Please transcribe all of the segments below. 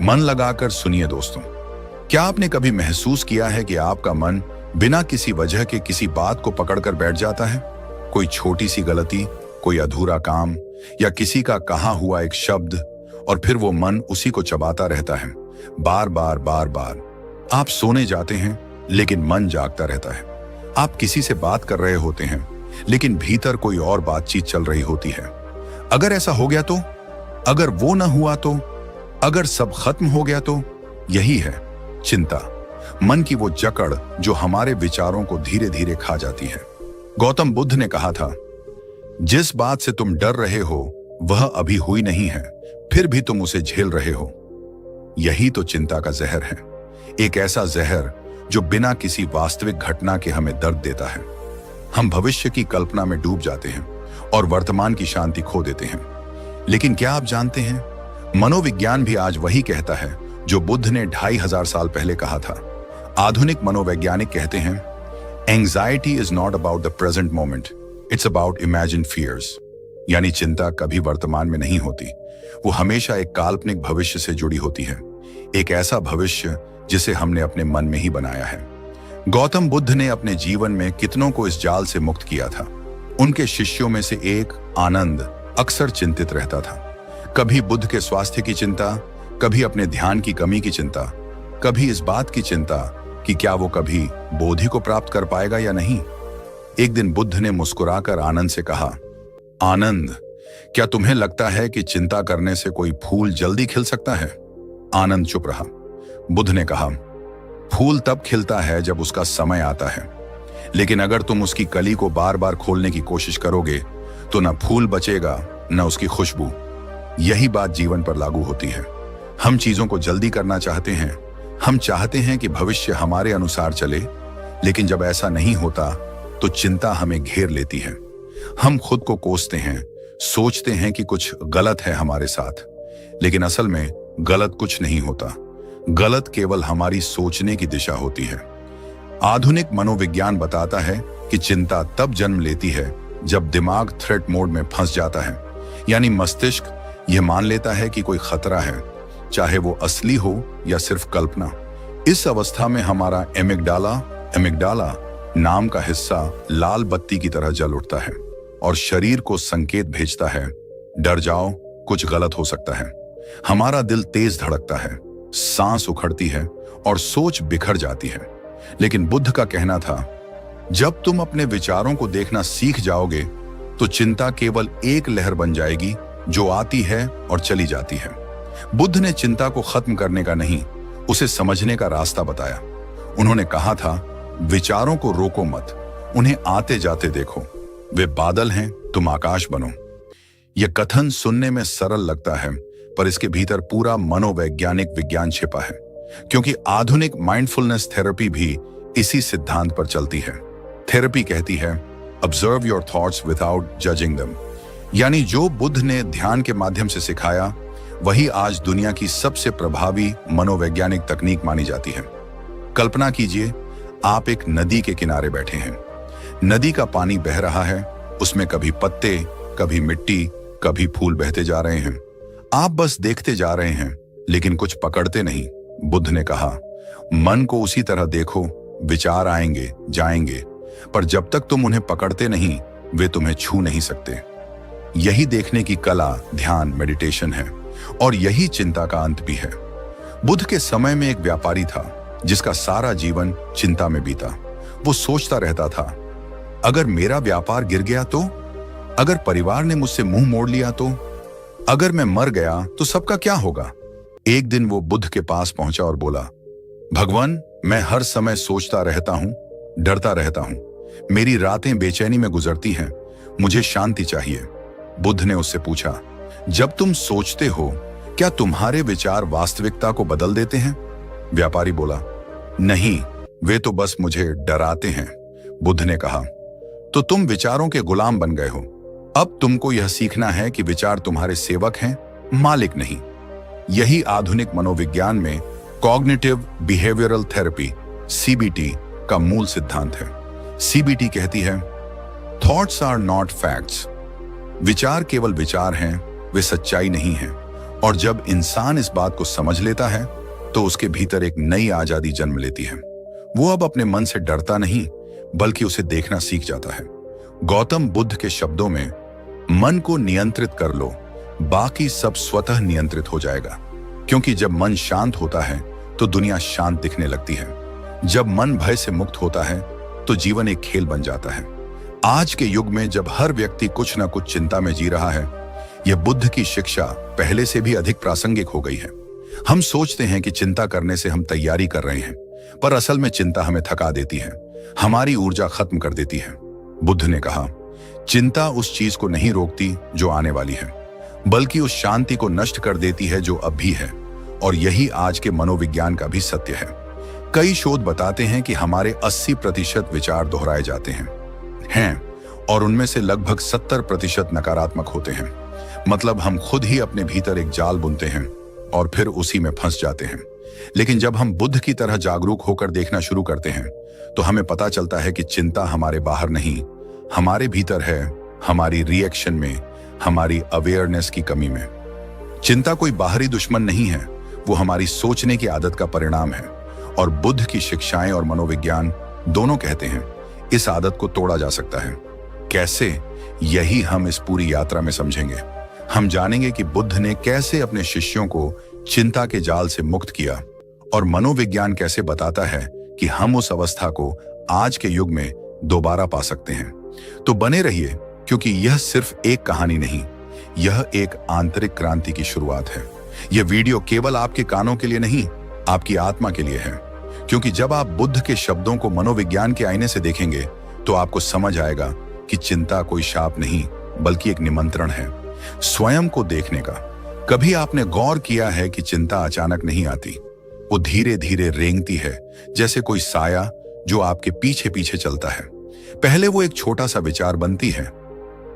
मन लगाकर सुनिए दोस्तों। क्या आपने कभी महसूस किया है कि आपका मन बिना किसी वजह के किसी बात को पकड़कर बैठ जाता है? कोई छोटी सी गलती, कोई अधूरा काम या किसी का कहा हुआ एक शब्द, और फिर वो मन उसी को चबाता रहता है, बार बार बार बार। आप सोने जाते हैं लेकिन मन जागता रहता है। आप किसी से बात कर रहे होते हैं लेकिन भीतर कोई और बातचीत चल रही होती है। अगर ऐसा हो गया तो, अगर वो ना हुआ तो, अगर सब खत्म हो गया तो। यही है चिंता, मन की वो जकड़ जो हमारे विचारों को धीरे धीरे खा जाती है। गौतम बुद्ध ने कहा था, जिस बात से तुम डर रहे हो वह अभी हुई नहीं है, फिर भी तुम उसे झेल रहे हो। यही तो चिंता का जहर है, एक ऐसा जहर जो बिना किसी वास्तविक घटना के हमें दर्द देता है। हम भविष्य की कल्पना में डूब जाते हैं और वर्तमान की शांति खो देते हैं। लेकिन क्या आप जानते हैं, मनोविज्ञान भी आज वही कहता है जो बुद्ध ने 2500 साल पहले कहा था। आधुनिक मनोवैज्ञानिक कहते हैं, anxiety is not about the present moment, it's about imagine fears. यानी चिंता कभी वर्तमान में नहीं होती, वो हमेशा एक काल्पनिक भविष्य से जुड़ी होती है, एक ऐसा भविष्य जिसे हमने अपने मन में ही बनाया है। गौतम बुद्ध ने अपने जीवन में कितनों को इस जाल से मुक्त किया था। उनके शिष्यों में से एक आनंद अक्सर चिंतित रहता था। कभी बुद्ध के स्वास्थ्य की चिंता, कभी अपने ध्यान की कमी की चिंता, कभी इस बात की चिंता कि क्या वो कभी बोधि को प्राप्त कर पाएगा या नहीं। एक दिन बुद्ध ने मुस्कुराकर आनंद से कहा, आनंद, क्या तुम्हें लगता है कि चिंता करने से कोई फूल जल्दी खिल सकता है? आनंद चुप रहा। बुद्ध ने कहा, फूल तब खिलता है जब उसका समय आता है, लेकिन अगर तुम उसकी कली को बार बार खोलने की कोशिश करोगे तो न फूल बचेगा न उसकी खुशबू। यही बात जीवन पर लागू होती है। हम चीजों को जल्दी करना चाहते हैं, हम चाहते हैं कि भविष्य हमारे अनुसार चले, लेकिन जब ऐसा नहीं होता तो चिंता हमें घेर लेती है। हम खुद को कोसते हैं, सोचते हैं कि कुछ गलत है हमारे साथ, लेकिन असल में गलत कुछ नहीं होता। गलत केवल हमारी सोचने की दिशा होती है। आधुनिक मनोविज्ञान बताता है कि चिंता तब जन्म लेती है जब दिमाग थ्रेट मोड में फंस जाता है, यानी मस्तिष्क यह मान लेता है कि कोई खतरा है, चाहे वो असली हो या सिर्फ कल्पना। इस अवस्था में हमारा एमिगडाला नाम का हिस्सा लाल बत्ती की तरह जल उठता है और शरीर को संकेत भेजता है, डर जाओ, कुछ गलत हो सकता है। हमारा दिल तेज धड़कता है, सांस उखड़ती है और सोच बिखर जाती है। लेकिन बुद्ध का कहना था, जब तुम अपने विचारों को देखना सीख जाओगे तो चिंता केवल एक लहर बन जाएगी जो आती है और चली जाती है। बुद्ध ने चिंता को खत्म करने का नहीं, उसे समझने का रास्ता बताया। उन्होंने कहा था, विचारों को रोको मत, उन्हें आते जाते देखो। वे बादल हैं, तुम आकाश बनो। यह कथन सुनने में सरल लगता है, पर इसके भीतर पूरा मनोवैज्ञानिक विज्ञान छिपा है, क्योंकि आधुनिक माइंडफुलनेस थेरेपी भी इसी सिद्धांत पर चलती है। थेरेपी कहती है, observe your thoughts without judging them. यानी जो बुद्ध ने ध्यान के माध्यम से सिखाया, वही आज दुनिया की सबसे प्रभावी मनोवैज्ञानिक तकनीक मानी जाती है। कल्पना कीजिए, आप एक नदी के किनारे बैठे हैं। नदी का पानी बह रहा है, उसमें कभी पत्ते, कभी मिट्टी, कभी फूल बहते जा रहे हैं। आप बस देखते जा रहे हैं, लेकिन कुछ पकड़ते नहीं। बुद्ध ने कहा, मन को उसी तरह देखो, विचार आएंगे जाएंगे, पर जब तक तुम उन्हें पकड़ते नहीं, वे तुम्हें छू नहीं सकते। यही देखने की कला ध्यान मेडिटेशन है, और यही चिंता का अंत भी है। बुद्ध के समय में एक व्यापारी था जिसका सारा जीवन चिंता में बीता। वो सोचता रहता था, अगर मेरा व्यापार गिर गया तो, अगर परिवार ने मुझसे मुंह मोड़ लिया तो, अगर मैं मर गया तो सबका क्या होगा। एक दिन वो बुद्ध के पास पहुंचा और बोला, भगवान, मैं हर समय सोचता रहता हूं, डरता रहता हूं, मेरी रातें बेचैनी में गुजरती हैं, मुझे शांति चाहिए। बुद्ध ने उससे पूछा, जब तुम सोचते हो, क्या तुम्हारे विचार वास्तविकता को बदल देते हैं? व्यापारी बोला, नहीं, वे तो बस मुझे डराते हैं। बुद्ध ने कहा, तो तुम विचारों के गुलाम बन गए हो। अब तुमको यह सीखना है कि विचार तुम्हारे सेवक हैं, मालिक नहीं। यही आधुनिक मनोविज्ञान में कॉग्निटिव बिहेवियरल थेरेपी सीबीटी का मूल सिद्धांत है। सीबीटी कहती है, थॉट्स आर नॉट फैक्ट्स। विचार केवल विचार हैं, वे सच्चाई नहीं हैं। और जब इंसान इस बात को समझ लेता है तो उसके भीतर एक नई आजादी जन्म लेती है। वो अब अपने मन से डरता नहीं, बल्कि उसे देखना सीख जाता है। गौतम बुद्ध के शब्दों में, मन को नियंत्रित कर लो, बाकी सब स्वतः नियंत्रित हो जाएगा। क्योंकि जब मन शांत होता है तो दुनिया शांत दिखने लगती है। जब मन भय से मुक्त होता है तो जीवन एक खेल बन जाता है। आज के युग में जब हर व्यक्ति कुछ न कुछ चिंता में जी रहा है, यह बुद्ध की शिक्षा पहले से भी अधिक प्रासंगिक हो गई है। हम सोचते हैं कि चिंता करने से हम तैयारी कर रहे हैं, पर असल में चिंता हमें थका देती है, हमारी ऊर्जा खत्म कर देती है। बुद्ध ने कहा, चिंता उस चीज को नहीं रोकती जो आने वाली है, बल्कि उस शांति को नष्ट कर देती है जो अब भी है। और यही आज के मनोविज्ञान का भी सत्य है। कई शोध बताते हैं कि हमारे 80% विचार दोहराए जाते हैं और उनमें से लगभग 70% नकारात्मक होते हैं। मतलब हम खुद ही अपने भीतर एक जाल बुनते हैं और फिर उसी में फंस जाते हैं। लेकिन जब हम बुद्ध की तरह जागरूक होकर देखना शुरू करते हैं तो हमें पता चलता है कि चिंता हमारे बाहर नहीं, हमारे भीतर है, हमारी रिएक्शन में, हमारी अवेयरनेस की कमी में। चिंता कोई बाहरी दुश्मन नहीं है, वो हमारी सोचने की आदत का परिणाम है। और बुद्ध की शिक्षाएं और मनोविज्ञान दोनों कहते हैं इस आदत को तोड़ा जा सकता है। कैसे, यही हम इस पूरी यात्रा में समझेंगे। हम जानेंगे कि बुद्ध ने कैसे अपने शिष्यों को चिंता के जाल से मुक्त किया और मनोविज्ञान कैसे बताता है कि हम उस अवस्था को आज के युग में दोबारा पा सकते हैं। तो बने रहिए, क्योंकि यह सिर्फ एक कहानी नहीं, यह एक आंतरिक क्रांति की शुरुआत है। यह वीडियो केवल आपके कानों के लिए नहीं, आपकी आत्मा के लिए है। क्योंकि जब आप बुद्ध के शब्दों को मनोविज्ञान के आईने से देखेंगे तो आपको समझ आएगा कि चिंता कोई शाप नहीं, बल्कि एक निमंत्रण है स्वयं को देखने का। कभी आपने गौर किया है कि चिंता अचानक नहीं आती, वो धीरे धीरे रेंगती है, जैसे कोई साया जो आपके पीछे पीछे चलता है। पहले वो एक छोटा सा विचार बनती है,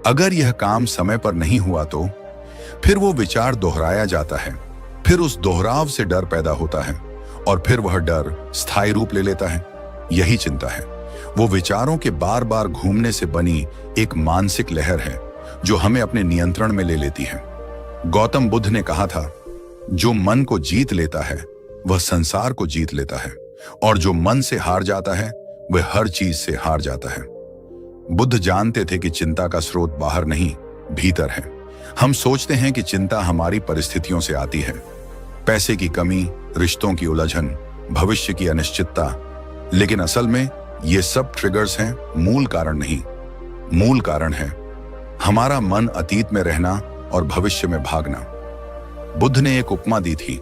अगर यह काम समय पर नहीं हुआ तो फिर वो विचार दोहराया जाता है, फिर उस दोहराव से डर पैदा होता है और फिर वह डर स्थायी रूप ले लेता है। यही चिंता है, वो विचारों के बार बार घूमने से बनी एक मानसिक लहर है जो हमें अपने नियंत्रण में ले लेती है। गौतम बुद्ध ने कहा था, जो मन को जीत लेता है वह संसार को जीत लेता है, और जो मन से हार जाता है वह हर चीज से हार जाता है। बुद्ध जानते थे कि चिंता का स्रोत बाहर नहीं, भीतर है। हम सोचते हैं कि चिंता हमारी परिस्थितियों से आती है, पैसे की कमी, रिश्तों की उलझन, भविष्य की अनिश्चितता, लेकिन असल में ये सब ट्रिगर्स हैं, मूल कारण नहीं। मूल कारण है हमारा मन अतीत में रहना और भविष्य में भागना। बुद्ध ने एक उपमा दी थी,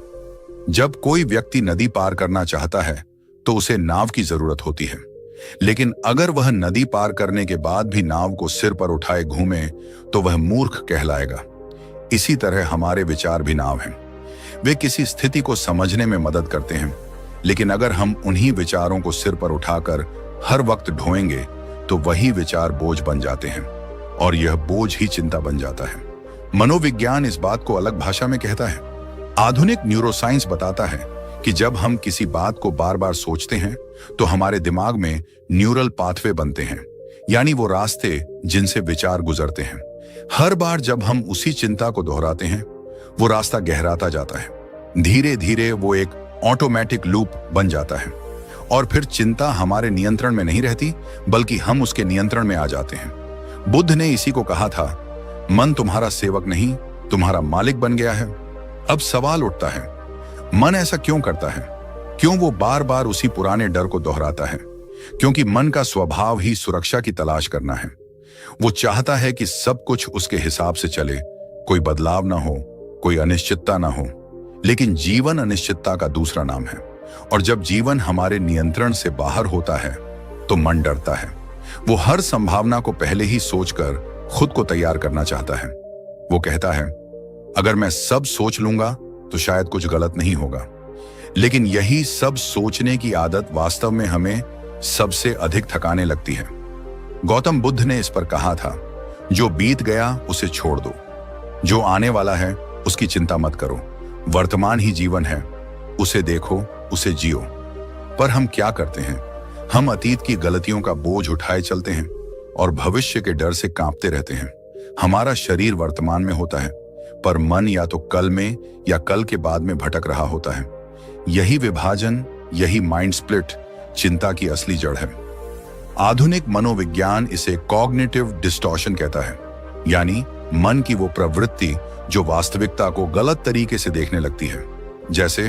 जब कोई व्यक्ति नदी पार करना चाहता है तो उसे नाव की जरूरत होती है, लेकिन अगर वह नदी पार करने के बाद भी नाव को सिर पर उठाए घूमे तो वह मूर्ख कहलाएगा। इसी तरह हमारे विचार भी नाव हैं। वे किसी स्थिति को समझने में मदद करते हैं, लेकिन अगर हम उन्हीं विचारों को सिर पर उठाकर हर वक्त ढोएंगे तो वही विचार बोझ बन जाते हैं और यह बोझ ही चिंता बन जाता है। मनोविज्ञान इस बात को अलग भाषा में कहता है। आधुनिक न्यूरोसाइंस बताता है कि जब हम किसी बात को बार बार सोचते हैं तो हमारे दिमाग में न्यूरल पाथवे बनते हैं, यानी वो रास्ते जिनसे विचार गुजरते हैं। हर बार जब हम उसी चिंता को दोहराते हैं वो रास्ता गहराता जाता है। धीरे धीरे वो एक ऑटोमेटिक लूप बन जाता है और फिर चिंता हमारे नियंत्रण में नहीं रहती, बल्कि हम उसके नियंत्रण में आ जाते हैं। बुद्ध ने इसी को कहा था, मन तुम्हारा सेवक नहीं, तुम्हारा मालिक बन गया है। अब सवाल उठता है, मन ऐसा क्यों करता है? क्यों वो बार बार उसी पुराने डर को दोहराता है? क्योंकि मन का स्वभाव ही सुरक्षा की तलाश करना है। वो चाहता है कि सब कुछ उसके हिसाब से चले, कोई बदलाव ना हो, कोई अनिश्चितता ना हो। लेकिन जीवन अनिश्चितता का दूसरा नाम है, और जब जीवन हमारे नियंत्रण से बाहर होता है तो मन डरता है। वो हर संभावना को पहले ही सोचकर खुद को तैयार करना चाहता है। वो कहता है, अगर मैं सब सोच लूंगा तो शायद कुछ गलत नहीं होगा। लेकिन यही सब सोचने की आदत वास्तव में हमें सबसे अधिक थकाने लगती है। गौतम बुद्ध ने इस पर कहा था, जो बीत गया उसे छोड़ दो, जो आने वाला है उसकी चिंता मत करो, वर्तमान ही जीवन है, उसे देखो, उसे जियो। पर हम क्या करते हैं? हम अतीत की गलतियों का बोझ उठाए चलते हैं और भविष्य के डर से कांपते रहते हैं। हमारा शरीर वर्तमान में होता है, पर मन या तो कल में या कल के बाद में भटक रहा होता है। यही विभाजन, यही माइंड स्प्लिट चिंता की असली जड़ है। आधुनिक मनोविज्ञान इसे कॉग्निटिव डिस्टॉर्शन कहता है, यानी मन की वो प्रवृत्ति जो वास्तविकता को गलत तरीके से देखने लगती है। जैसे,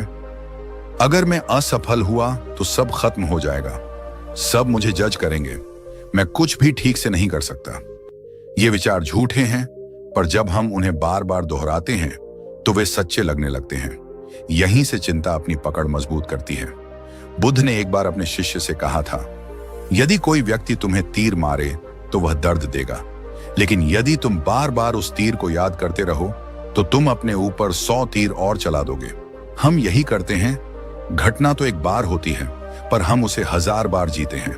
अगर मैं असफल हुआ तो सब खत्म हो जाएगा, सब मुझे जज करेंगे, मैं कुछ भी ठीक से नहीं कर सकता। ये विचार झूठे हैं, पर जब हम उन्हें बार बार दोहराते हैं तो वे सच्चे लगने लगते हैं। यहीं से चिंता अपनी पकड़ मजबूत करती है। बुद्ध ने एक बार अपने शिष्य से कहा था, यदि कोई व्यक्ति तुम्हें तीर मारे तो वह दर्द देगा, लेकिन यदि तुम बार बार उस तीर को याद करते रहो तो तुम अपने ऊपर 100 तीर और चला दोगे। हम यही करते हैं। घटना तो एक बार होती है, पर हम उसे 1000 बार जीते हैं।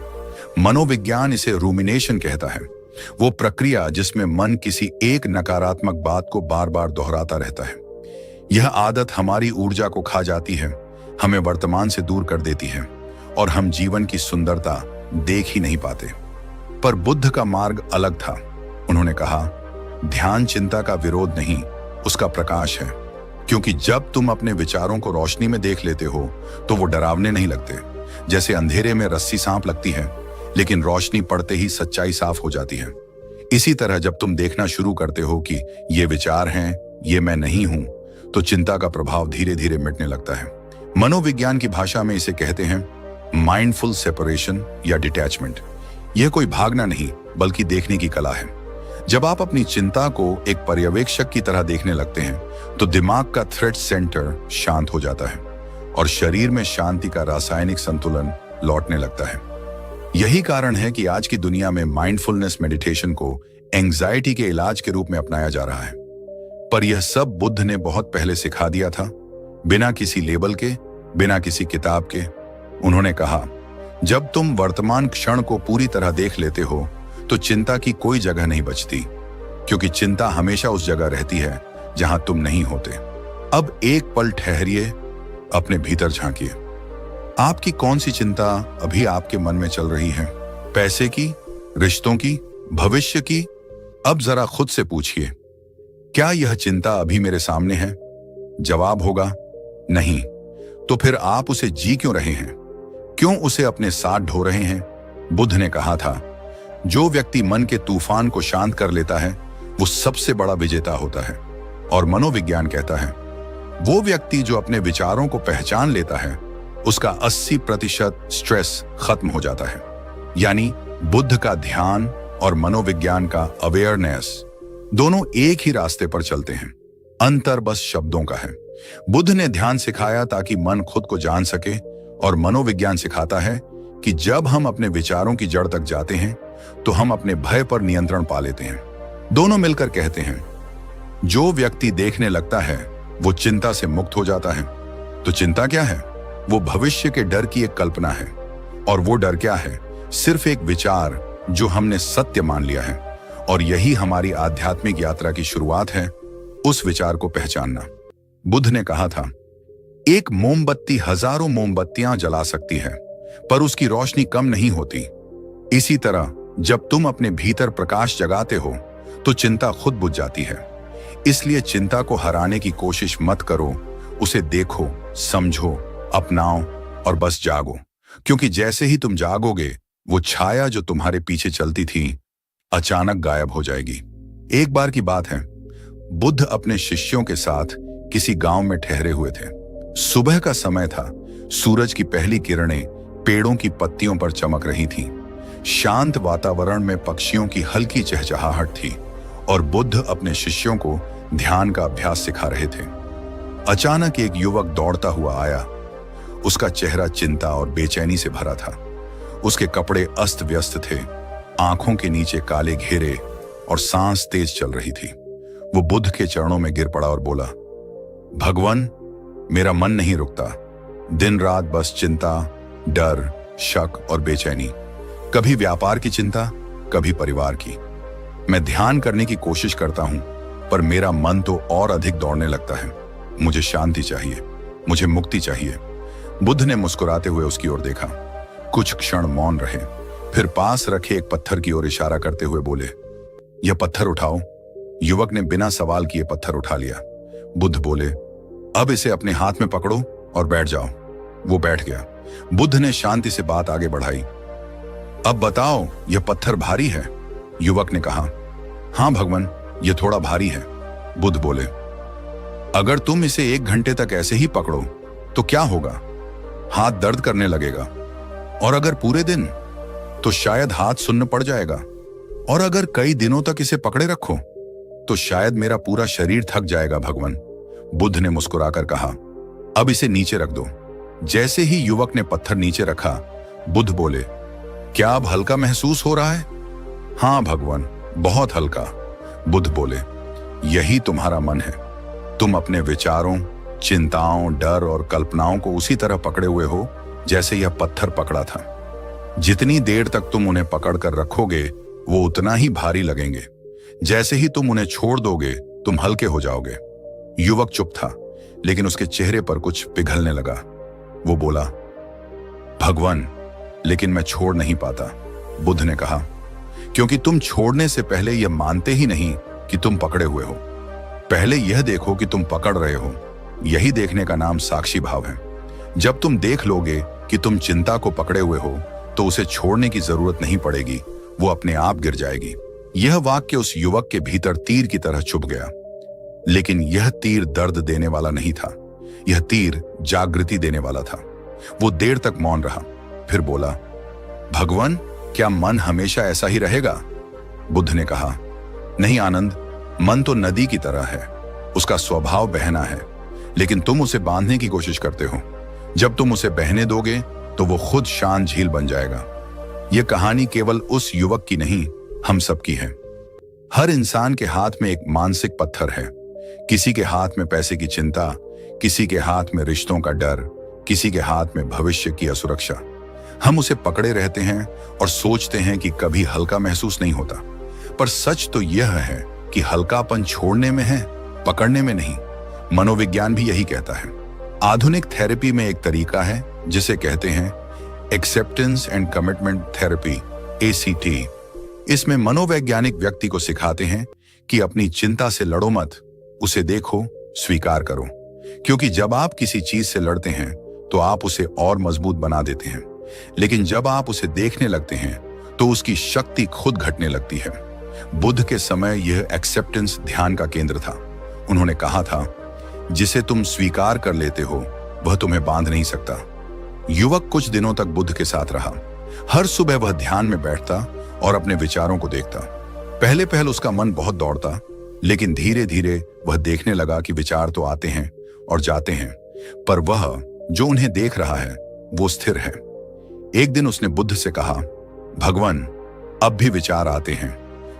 मनोविज्ञान इसे रूमिनेशन कहता है, वो प्रक्रिया जिसमें मन किसी एक नकारात्मक बात को बार बार दोहराता रहता है। यह आदत हमारी ऊर्जा को खा जाती है, हमें वर्तमान से दूर कर देती है और हम जीवन की सुंदरता देख ही नहीं पाते। पर बुद्ध का मार्ग अलग था। उन्होंने कहा, ध्यान चिंता का विरोध नहीं, उसका प्रकाश है। क्योंकि जब तुम अपने विचारों को रोशनी में देख लेते हो तो वो डरावने नहीं लगते। जैसे अंधेरे में रस्सी सांप लगती है, लेकिन रोशनी पड़ते ही सच्चाई साफ हो जाती है। इसी तरह जब तुम देखना शुरू करते हो कि ये विचार हैं, ये मैं नहीं हूं, तो चिंता का प्रभाव धीरे धीरे मिटने लगता है। मनोविज्ञान की भाषा में इसे कहते हैं माइंडफुल सेपरेशन या डिटैचमेंट। यह कोई भागना नहीं, बल्कि देखने की कला है। जब आप अपनी चिंता को एक पर्यवेक्षक की तरह देखने लगते हैं तो दिमाग का थ्रेट सेंटर शांत हो जाता है और शरीर में शांति का रासायनिक संतुलन लौटने लगता है। यही कारण है कि आज की दुनिया में माइंडफुलनेस मेडिटेशन को एंजाइटी के इलाज के रूप में अपनाया जा रहा है। पर यह सब बुद्ध ने बहुत पहले सिखा दिया था, बिना किसी लेबल के, बिना किसी किताब के। उन्होंने कहा, जब तुम वर्तमान क्षण को पूरी तरह देख लेते हो तो चिंता की कोई जगह नहीं बचती, क्योंकि चिंता हमेशा उस जगह रहती है जहां तुम नहीं होते। अब एक पल ठहरिए, अपने भीतर झांकिए। आपकी कौन सी चिंता अभी आपके मन में चल रही है? पैसे की, रिश्तों की, भविष्य की? अब जरा खुद से पूछिए, क्या यह चिंता अभी मेरे सामने है? जवाब होगा नहीं। तो फिर आप उसे जी क्यों रहे हैं? क्यों उसे अपने साथ ढो रहे हैं? बुद्ध ने कहा था, जो व्यक्ति मन के तूफान को शांत कर लेता है वो सबसे बड़ा विजेता होता है। और मनोविज्ञान कहता है, वो व्यक्ति जो अपने विचारों को पहचान लेता है उसका 80% स्ट्रेस खत्म हो जाता है। यानी बुद्ध का ध्यान और मनोविज्ञान का अवेयरनेस दोनों एक ही रास्ते पर चलते हैं, अंतर बस शब्दों का है। बुद्ध ने ध्यान सिखाया ताकि मन खुद को जान सके, और मनोविज्ञान सिखाता है कि जब हम अपने विचारों की जड़ तक जाते हैं तो हम अपने भय पर नियंत्रण पा लेते हैं। दोनों मिलकर कहते हैं, जो व्यक्ति देखने लगता है वो चिंता से मुक्त हो जाता है। तो चिंता क्या है? वो भविष्य के डर की एक कल्पना है। और वो डर क्या है? सिर्फ एक विचार जो हमने सत्य मान लिया है। और यही हमारी आध्यात्मिक यात्रा की शुरुआत है, उस विचार को पहचानना। बुद्ध ने कहा था, एक मोमबत्ती हजारों मोमबत्तियां जला सकती है, पर उसकी रोशनी कम नहीं होती। इसी तरह जब तुम अपने भीतर प्रकाश जगाते हो तो चिंता खुद बुझ जाती है। इसलिए चिंता को हराने की कोशिश मत करो, उसे देखो, समझो, अपनाओ और बस जागो। क्योंकि जैसे ही तुम जागोगे, वो छाया जो तुम्हारे पीछे चलती थी अचानक गायब हो जाएगी। एक बार की बात है, बुद्ध अपने शिष्यों के साथ किसी गांव में ठहरे हुए थे। सुबह का समय था, सूरज की पहली किरणें पेड़ों की पत्तियों पर चमक रही थीं। शांत वातावरण में पक्षियों की हल्की चहचहाहट थी और बुद्ध अपने शिष्यों को ध्यान का अभ्यास सिखा रहे थे। अचानक एक युवक दौड़ता हुआ आया। उसका चेहरा चिंता और बेचैनी से भरा था। उसके कपड़े अस्त व्यस्त थे, आंखों के नीचे काले घेरे और सांस तेज चल रही थी। वो बुद्ध के चरणों में गिर पड़ा और बोला, भगवान, मेरा मन नहीं रुकता। दिन रात बस चिंता, डर, शक और बेचैनी। कभी व्यापार की चिंता, कभी परिवार की। मैं ध्यान करने की कोशिश करता हूं, पर मेरा मन तो और अधिक दौड़ने लगता है। मुझे शांति चाहिए, मुझे मुक्ति चाहिए। बुद्ध ने मुस्कुराते हुए उसकी ओर देखा। कुछ क्षण मौन रहे, फिर पास रखे एक पत्थर की ओर इशारा करते हुए बोले, यह पत्थर उठाओ। युवक ने बिना सवाल किए पत्थर उठा लिया। बुद्ध बोले, अब इसे अपने हाथ में पकड़ो और बैठ जाओ। वो बैठ गया। बुद्ध ने शांति से बात आगे बढ़ाई। अब बताओ, यह पत्थर भारी है? युवक ने कहा। हाँ भगवान, यह थोड़ा भारी है। बुद्ध बोले, अगर तुम इसे 1 घंटे तक ऐसे ही पकड़ो तो क्या होगा? हाथ दर्द करने लगेगा। और अगर पूरे दिन, तो शायद हाथ सुन्न पड़ जाएगा। और अगर कई दिनों तक इसे पकड़े रखो तो शायद मेरा पूरा शरीर थक जाएगा भगवान। बुद्ध ने मुस्कुराकर कहा, अब इसे नीचे रख दो। जैसे ही युवक ने पत्थर नीचे रखा, बुद्ध बोले, क्या अब हल्का महसूस हो रहा है? हाँ भगवान, बहुत हल्का। बुद्ध बोले, यही तुम्हारा मन है। तुम अपने विचारों, चिंताओं, डर और कल्पनाओं को उसी तरह पकड़े हुए हो जैसे यह पत्थर पकड़ा था। जितनी देर तक तुम उन्हें पकड़ कर रखोगे वो उतना ही भारी लगेंगे। जैसे ही तुम उन्हें छोड़ दोगे तुम हल्के हो जाओगे। युवक चुप था, लेकिन उसके चेहरे पर कुछ पिघलने लगा। वो बोला, भगवान, लेकिन मैं छोड़ नहीं पाता। बुद्ध ने कहा, क्योंकि तुम छोड़ने से पहले यह मानते ही नहीं कि तुम पकड़े हुए हो। पहले यह देखो कि तुम पकड़ रहे हो। यही देखने का नाम साक्षी भाव है। जब तुम देख लोगे कि तुम चिंता को पकड़े हुए हो तो उसे छोड़ने की जरूरत नहीं पड़ेगी, वो अपने आप गिर जाएगी। यह वाक्य उस युवक के भीतर तीर की तरह चुभ गया। लेकिन यह तीर दर्द देने वाला नहीं था, यह तीर जागृति देने वाला था। वो देर तक मौन रहा, फिर बोला, भगवान, क्या मन हमेशा ऐसा ही रहेगा? बुद्ध ने कहा, नहीं आनंद, मन तो नदी की तरह है। उसका स्वभाव बहना है, लेकिन तुम उसे बांधने की कोशिश करते हो। जब तुम उसे बहने दोगे तो वो खुद शांत झील बन जाएगा। यह कहानी केवल उस युवक की नहीं, हम सबकी है। हर इंसान के हाथ में एक मानसिक पत्थर है। किसी के हाथ में पैसे की चिंता, किसी के हाथ में रिश्तों का डर, किसी के हाथ में भविष्य की असुरक्षा। हम उसे पकड़े रहते हैं और सोचते हैं कि कभी हल्का महसूस नहीं होता। पर सच तो यह है कि हल्कापन छोड़ने में है, पकड़ने में नहीं। मनोविज्ञान भी यही कहता है। आधुनिक थेरेपी में एक तरीका है जिसे कहते हैं acceptance and commitment therapy, ACT। इसमें मनोवैज्ञानिक व्यक्ति को सिखाते हैं कि अपनी चिंता से लड़ो मत, उसे देखो, स्वीकार करो। क्योंकि जब आप किसी चीज से लड़ते हैं तो आप उसे और मजबूत बना देते हैं, लेकिन जब आप उसे देखने लगते हैं तो उसकी शक्ति खुद घटने लगती है। बुद्ध के समय यह एक्सेप्टेंस ध्यान का केंद्र था। उन्होंने कहा था, जिसे तुम स्वीकार कर लेते हो वह तुम्हें बांध नहीं सकता। युवक कुछ दिनों तक बुद्ध के साथ रहा। हर सुबह वह ध्यान में बैठता और अपने विचारों को देखता। पहले पहल उसका मन बहुत दौड़ता, लेकिन धीरे धीरे वह देखने लगा कि विचार तो आते हैं और जाते हैं, पर वह जो उन्हें देख रहा है वो स्थिर है। एक दिन उसने बुद्ध से कहा, भगवान, अब भी विचार आते हैं,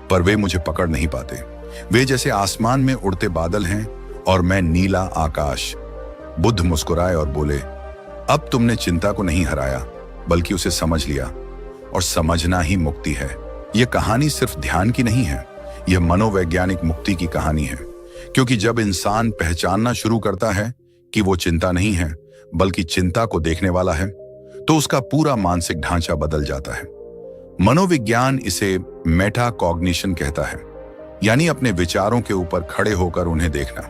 पर वे मुझे पकड़ नहीं पाते। वे जैसे आसमान में उड़ते बादल हैं और मैं नीला आकाश। बुद्ध मुस्कुराए और बोले, अब तुमने चिंता को नहीं हराया, बल्कि उसे समझ लिया, और समझना ही मुक्ति है। यह कहानी सिर्फ ध्यान की नहीं है, यह मनोवैज्ञानिक मुक्ति की कहानी है। क्योंकि जब इंसान पहचानना शुरू करता है कि वो चिंता नहीं है, बल्कि चिंता को देखने वाला है, तो उसका पूरा मानसिक ढांचा बदल जाता है। मनोविज्ञान इसे मेटाकॉग्निशन कहता है, यानी अपने विचारों के ऊपर खड़े होकर उन्हें देखना।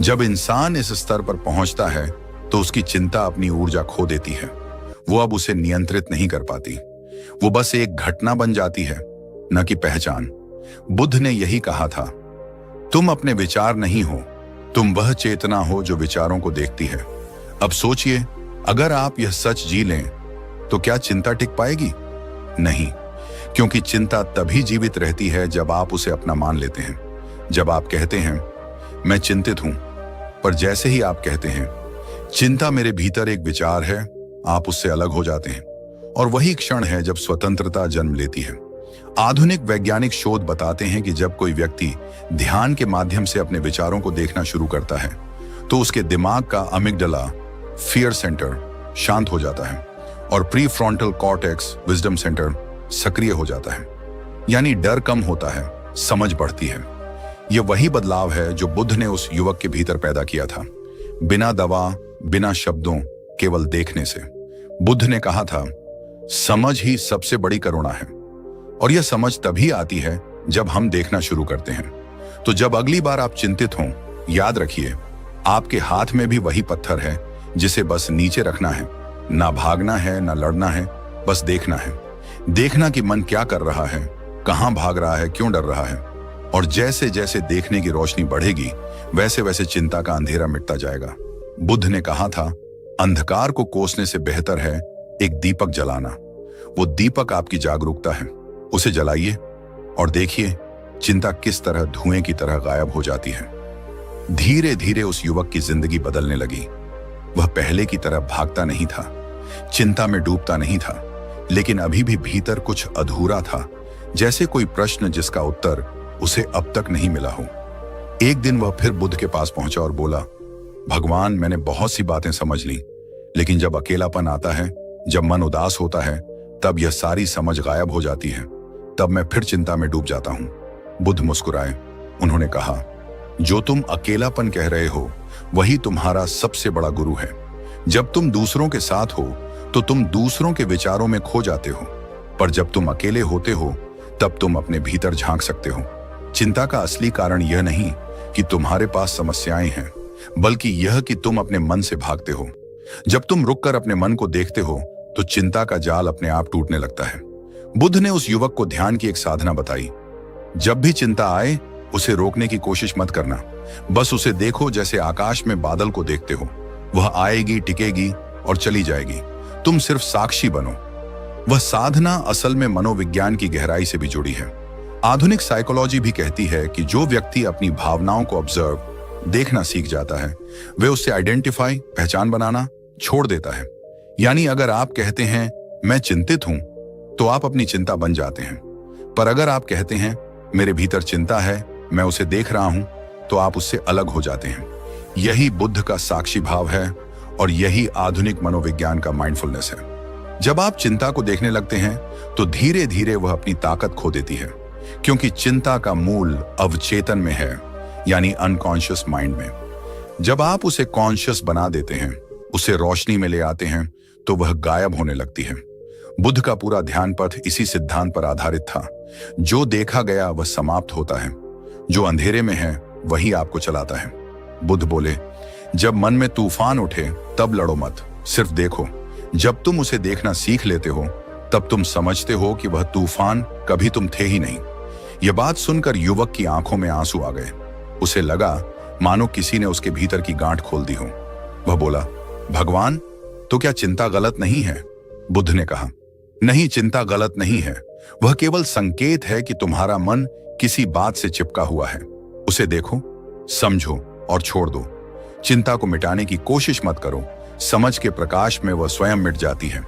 जब इंसान इस स्तर पर पहुंचता है तो उसकी चिंता अपनी ऊर्जा खो देती है। वो अब उसे नियंत्रित नहीं कर पाती। वो बस एक घटना बन जाती है, न कि पहचान। बुद्ध ने यही कहा था, तुम अपने विचार नहीं हो, तुम वह चेतना हो जो विचारों को देखती है। अब सोचिए, अगर आप यह सच जी लें तो क्या चिंता टिक पाएगी? नहीं, क्योंकि चिंता तभी जीवित रहती है जब आप उसे अपना मान लेते हैं। जब आप कहते हैं, मैं चिंतित हूं, पर जैसे ही आप कहते हैं, चिंता मेरे भीतर एक विचार है, आप उससे अलग हो जाते हैं। और वही क्षण है जब स्वतंत्रता जन्म लेती है। आधुनिक वैज्ञानिक शोध बताते हैं कि जब कोई व्यक्ति ध्यान के माध्यम से अपने विचारों को देखना शुरू करता है तो उसके दिमाग का अमिगडाला, फियर सेंटर, शांत हो जाता है और प्रीफ्रंटल कॉर्टेक्स, विजडम सेंटर, सक्रिय हो जाता है। यानी डर कम होता है, समझ बढ़ती है। यह वही बदलाव है जो बुद्ध ने उस युवक के भीतर पैदा किया था, बिना दवा, बिना शब्दों, केवल देखने से। बुद्ध ने कहा था, समझ ही सबसे बड़ी करुणा है। और यह समझ तभी आती है जब हम देखना शुरू करते हैं। तो जब अगली बार आप चिंतित हों, याद रखिए आपके हाथ में भी वही पत्थर है जिसे बस नीचे रखना है। ना भागना है, ना लड़ना है, बस देखना है। देखना कि मन क्या कर रहा है, कहां भाग रहा है, क्यों डर रहा है। और जैसे जैसे देखने की रोशनी बढ़ेगी, वैसे वैसे चिंता का अंधेरा मिटता जाएगा। बुद्ध ने कहा था, अंधकार को कोसने से बेहतर है एक दीपक जलाना। वो दीपक आपकी जागरूकता है, उसे जलाइए और देखिए चिंता किस तरह धुएं की तरह गायब हो जाती है। धीरे धीरे उस युवक की जिंदगी बदलने लगी। वह पहले की तरह भागता नहीं था, चिंता में डूबता नहीं था, लेकिन अभी भी भीतर कुछ अधूरा था, जैसे कोई प्रश्न जिसका उत्तर उसे अब तक नहीं मिला हो। एक दिन वह फिर बुद्ध के पास पहुंचा और बोला, भगवान, मैंने बहुत सी बातें समझ ली, लेकिन जब अकेलापन आता है, जब मन उदास होता है, तब यह सारी समझ गायब हो जाती है। तब मैं फिर चिंता में डूब जाता हूं। बुद्ध मुस्कुराए। उन्होंने कहा, जो तुम अकेलापन कह रहे हो वही तुम्हारा सबसे बड़ा गुरु है। जब तुम दूसरों के साथ हो तो तुम दूसरों के विचारों में खो जाते हो, पर जब तुम अकेले होते हो तब तुम अपने भीतर झांक सकते हो। चिंता का असली कारण यह नहीं कि तुम्हारे पास समस्याएं हैं, बल्कि यह कि तुम अपने मन से भागते हो। जब तुम रुककर अपने मन को देखते हो तो चिंता का जाल अपने आप टूटने लगता है। बुद्ध ने उस युवक को ध्यान की एक साधना बताई। जब भी चिंता आए, उसे रोकने की कोशिश मत करना, बस उसे देखो जैसे आकाश में बादल को देखते हो। वह आएगी, टिकेगी और चली जाएगी। तुम सिर्फ साक्षी बनो। वह साधना असल में मनोविज्ञान की गहराई से भी जुड़ी है। आधुनिक साइकोलॉजी भी कहती है कि जो व्यक्ति अपनी भावनाओं को ऑब्जर्व, देखना सीख जाता है, वे उससे आइडेंटिफाई, पहचान बनाना छोड़ देता है। यानी अगर आप कहते हैं मैं चिंतित हूं, तो आप अपनी चिंता बन जाते हैं। पर अगर आप कहते हैं मेरे भीतर चिंता है, मैं उसे देख रहा हूं, तो आप उससे अलग हो जाते हैं। यही बुद्ध का साक्षी भाव है और यही आधुनिक मनोविज्ञान का माइंडफुलनेस है। जब आप चिंता को देखने लगते हैं तो धीरे धीरे वह अपनी ताकत खो देती है, क्योंकि चिंता का मूल अवचेतन में है, यानी अनकॉन्शियस माइंड में। जब आप उसे कॉन्शियस बना देते हैं, उसे रोशनी में ले आते हैं, तो वह गायब होने लगती है। बुद्ध का पूरा ध्यान पथ इसी सिद्धांत पर आधारित था। जो देखा गया वह समाप्त होता है, जो अंधेरे में है वही आपको चलाता है। बुद्ध बोले, जब मन में तूफान उठे तब लड़ो मत, सिर्फ देखो। जब तुम उसे देखना सीख लेते हो तब तुम समझते हो कि वह तूफान कभी तुम थे ही नहीं। यह बात सुनकर युवक की आंखों में आंसू आ गए। उसे लगा मानो किसी ने उसके भीतर की गांठ खोल दी हो। वह बोला, भगवान, तो क्या चिंता गलत नहीं है? बुद्ध ने कहा, नहीं, चिंता गलत नहीं है। वह केवल संकेत है कि तुम्हारा मन किसी बात से चिपका हुआ है। उसे देखो, समझो और छोड़ दो। चिंता को मिटाने की कोशिश मत करो। समझ के प्रकाश में वह स्वयं मिट जाती है।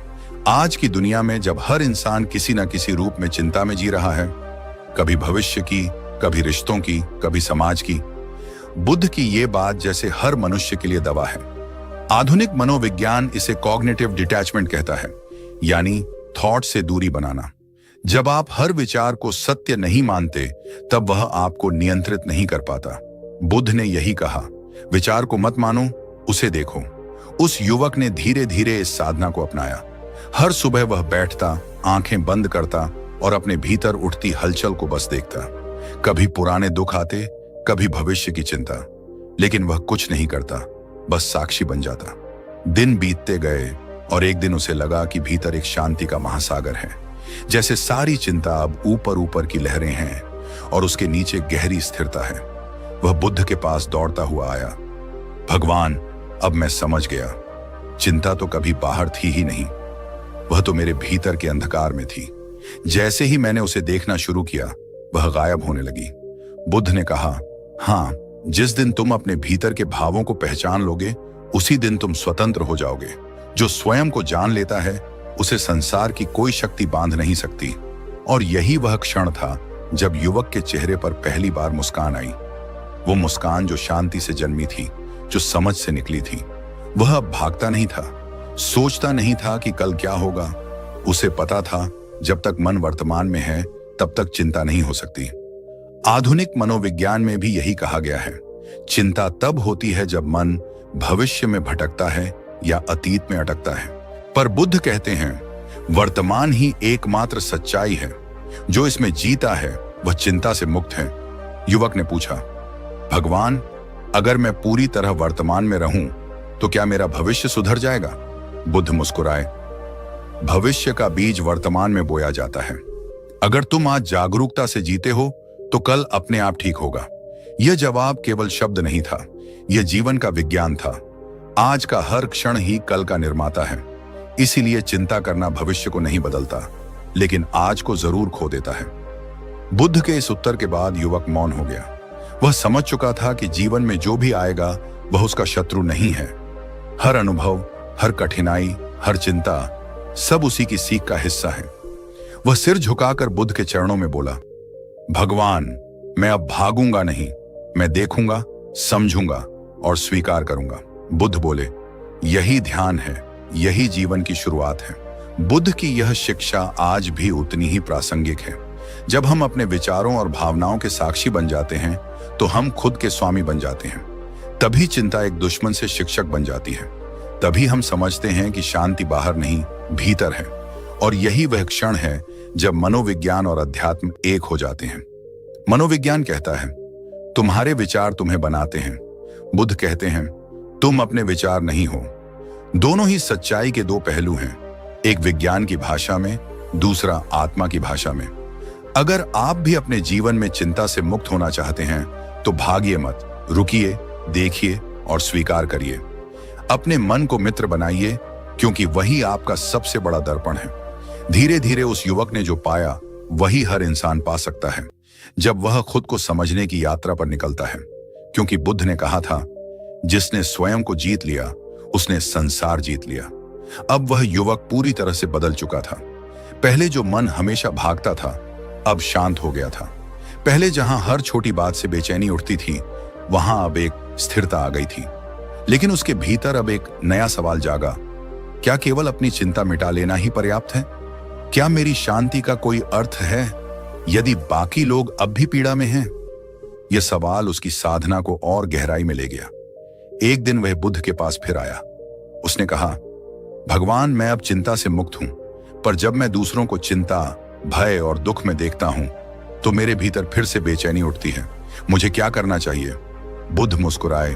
आज की दुनिया में जब हर इंसान किसी न किसी रूप में चिंता में जी रहा है, कभी भविष्य की, कभी रिश्तों की, कभी समाज की, बुद्ध की ये बात जैसे हर मनुष्य के लिए दवा है। आधुनिक मनोविज्ञान इसे कॉग्निटिव डिटैचमेंट कहता है, यानी थॉट से दूरी बनाना। जब आप हर विचार को सत्य नहीं मानते, तब वह आपको नियंत्रित नहीं कर पाता। बुद्ध ने यही कहा, विचार को मत मानो, उसे देखो। उस युवक ने धीरे धीरे इस साधना को अपनाया। हर सुबह वह बैठता, आंखें बंद करता और अपने भीतर उठती हलचल को बस देखता। कभी पुराने दुख आते, कभी भविष्य की चिंता, लेकिन वह कुछ नहीं करता, बस साक्षी बन जाता। दिन बीतते गए और एक दिन उसे लगा कि भीतर एक शांति का महासागर है, जैसे सारी चिंता अब ऊपर ऊपर की लहरें हैं और उसके नीचे गहरी स्थिरता है। वह बुद्ध के पास दौड़ता हुआ आया। भगवान, अब मैं समझ गया, चिंता तो कभी बाहर थी ही नहीं, वह तो मेरे भीतर के अंधकार में थी। जैसे ही मैंने उसे देखना शुरू किया, वह गायब होने लगी। बुद्ध ने कहा, हाँ, जिस दिन तुम अपने भीतर के भावों को पहचान लोगे, उसी दिन तुम स्वतंत्र हो जाओगे। जो स्वयं को जान लेता है, उसे संसार की कोई शक्ति बांध नहीं सकती। और यही वह क्षण था जब युवक के चेहरे पर पहली बार मुस्कान आई। वो मुस्कान जो शांति से जन्मी थी, जो समझ से निकली थी। वह अब भागता नहीं था, सोचता नहीं था कि कल क्या होगा। उसे पता था, जब तक मन वर्तमान में है, तब तक चिंता नहीं हो सकती। आधुनिक मनोविज्ञान में भी यही कहा गया है, चिंता तब होती है जब मन भविष्य में भटकता है या अतीत में अटकता है। पर बुद्ध कहते हैं, वर्तमान ही एकमात्र सच्चाई है। जो इसमें जीता है, वह चिंता से मुक्त है। युवक ने पूछा, भगवान, अगर मैं पूरी तरह वर्तमान में रहूं तो क्या मेरा भविष्य सुधर जाएगा? बुद्ध मुस्कुराए, भविष्य का बीज वर्तमान में बोया जाता है। अगर तुम आज जागरूकता से जीते हो तो कल अपने आप ठीक होगा। यह जवाब केवल शब्द नहीं था, यह जीवन का विज्ञान था। आज का हर क्षण ही कल का निर्माता है। इसीलिए चिंता करना भविष्य को नहीं बदलता, लेकिन आज को जरूर खो देता है। बुद्ध के इस उत्तर के बाद युवक मौन हो गया। वह समझ चुका था कि जीवन में जो भी आएगा वह उसका शत्रु नहीं है। हर अनुभव, हर कठिनाई, हर चिंता, सब उसी की सीख का हिस्सा है। वह सिर झुकाकर बुद्ध के चरणों में बोला, भगवान, मैं अब भागूंगा नहीं, मैं देखूंगा, समझूंगा और स्वीकार करूंगा। बुद्ध बोले, यही ध्यान है, यही जीवन की शुरुआत है। बुद्ध की यह शिक्षा आज भी उतनी ही प्रासंगिक है। जब हम अपने विचारों और भावनाओं के साक्षी बन जाते हैं तो हम खुद के स्वामी बन जाते हैं। तभी चिंता एक दुश्मन से शिक्षक बन जाती है। तभी हम समझते हैं कि शांति बाहर नहीं, भीतर है। और यही वह क्षण है जब मनोविज्ञान और अध्यात्म एक हो जाते हैं। मनोविज्ञान कहता है, तुम्हारे विचार तुम्हें बनाते हैं। बुद्ध कहते हैं, तुम अपने विचार नहीं हो। दोनों ही सच्चाई के दो पहलू हैं, एक विज्ञान की भाषा में, दूसरा आत्मा की भाषा में। अगर आप भी अपने जीवन में चिंता से मुक्त होना चाहते हैं तो भागिए मत, रुकिए, देखिए और स्वीकार करिए। अपने मन को मित्र बनाइए, क्योंकि वही आपका सबसे बड़ा दर्पण है। धीरे धीरे उस युवक ने जो पाया वही हर इंसान पा सकता है, जब वह खुद को समझने की यात्रा पर निकलता है। क्योंकि बुद्ध ने कहा था, जिसने स्वयं को जीत लिया उसने संसार जीत लिया। अब वह युवक पूरी तरह से बदल चुका था। पहले जो मन हमेशा भागता था, अब शांत हो गया था। पहले जहां हर छोटी बात से बेचैनी उठती थी, वहां अब एक स्थिरता आ गई थी। लेकिन उसके भीतर अब एक नया सवाल जागा, क्या केवल अपनी चिंता मिटा लेना ही पर्याप्त है? क्या मेरी शांति का कोई अर्थ है यदि बाकी लोग अब भी पीड़ा में हैं? यह सवाल उसकी साधना को और गहराई में ले गया। एक दिन वह बुद्ध के पास फिर आया। उसने कहा, भगवान, मैं अब चिंता से मुक्त हूं, पर जब मैं दूसरों को चिंता, भय और दुख में देखता हूं तो मेरे भीतर फिर से बेचैनी उठती है। मुझे क्या करना चाहिए? बुद्ध मुस्कुराए,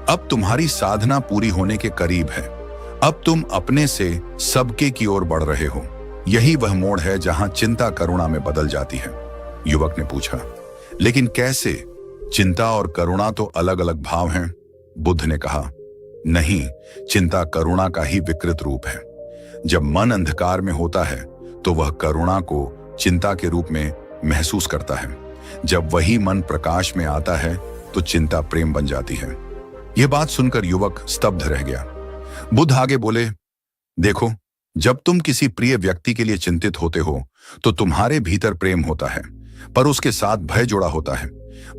अब तुम्हारी साधना पूरी होने के करीब है। अब तुम अपने से सबके की ओर बढ़ रहे हो। यही वह मोड़ है जहां चिंता करुणा में बदल जाती है। युवक ने पूछा, लेकिन कैसे? चिंता और करुणा तो अलग अलग भाव हैं। बुद्ध ने कहा, नहीं, चिंता करुणा का ही विकृत रूप है। जब मन अंधकार में होता है तो वह करुणा को चिंता के रूप में महसूस करता है। जब वही मन प्रकाश में आता है तो चिंता प्रेम बन जाती है। यह बात सुनकर युवक स्तब्ध रह गया। बुद्ध आगे बोले, देखो, जब तुम किसी प्रिय व्यक्ति के लिए चिंतित होते हो तो तुम्हारे भीतर प्रेम होता है, पर उसके साथ भय जुड़ा होता है।